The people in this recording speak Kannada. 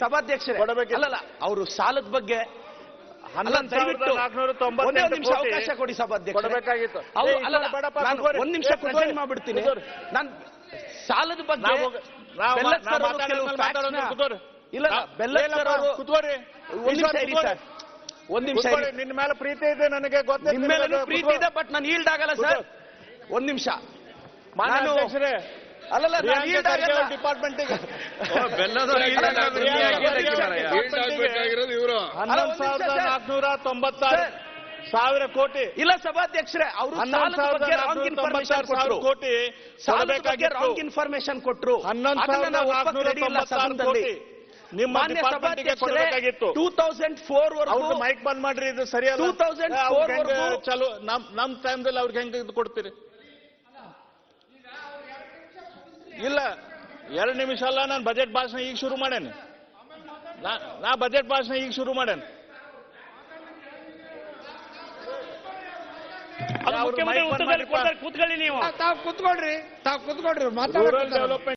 ಸಭಾಧ್ಯಕ್ಷರೇ ಅಲ್ಲಲ್ಲ ಅವರು ಸಾಲದ ಬಗ್ಗೆ 11,490 ನಿಮಿಷ ಅವಕಾಶ ಕೊಡಿ ಸಭಾಧ್ಯಕ್ಷರೇ. ಒಂದು ನಿಮಿಷ ಪ್ರೆಸೆಂಟ್ ಮಾಡ್ಬಿಡ್ತೀನಿ. ನಾನು ಸಾಲದ ಬಗ್ಗೆ ಇಲ್ಲ ಒಂದ್ ನಿಮಿಷ ನಿನ್ನ ಮೇಲೆ ಪ್ರೀತಿ ಇದೆ, ನನಗೆ ಗೊತ್ತಿದೆ. ನಿಮ್ಮ ಮೇಲೆ ಪ್ರೀತಿ ಇದೆ, ಬಟ್ ನಾನು ಈಲ್ಡ್ ಆಗಲ್ಲ ಸರ್. ಒಂದ್ ನಿಮಿಷ ಅಲ್ಲಲ್ಲ ಡಿಪಾರ್ಟ್ಮೆಂಟಿಗೆ 11,496,000 ಕೋಟಿ ಇಲ್ಲ ಸಭಾಧ್ಯಕ್ಷರೇ, ಅವರು 11,496,000 ಕೋಟಿ ರಾಂಗ್ ಇನ್ಫಾರ್ಮೇಶನ್ ಕೊಟ್ಟರು. 11,496 ಕೋಟಿ ನಿಮ್ಮ ಡಿಪಾರ್ಟ್ಮೆಂಟ್ಗೆ ಕೊಡಬೇಕಾಗಿತ್ತು. 2004 ಅವ್ರಿಗೆ ಮೈಕ್ ಬಂದ್ ಮಾಡ್ರಿ, ಇದು ಸರಿಯಲ್ಲ. 2004 ಚಲೋ ನಮ್ ಟೈಮ್ದಲ್ಲಿ ಅವ್ರಿಗೆ ಹೆಂಗ್ ಇದು ಕೊಡ್ತೀರಿ? ಇಲ್ಲ 2 ನಿಮಿಷ ಅಲ್ಲ, ನಾನು ಬಜೆಟ್ ಭಾಷಣ ಈಗ ಶುರು ಮಾಡೇನೆ. ನಾ ಬಜೆಟ್ ಭಾಷಣ ಈಗ ಶುರು ಮಾಡೇನೆ. ಕೂತ್ಕೊಳ್ಳಿ ನೀವು. ತಾವು ಕೂತ್ಕೊಳ್ರಿ ಮಾತಾಡೋದು.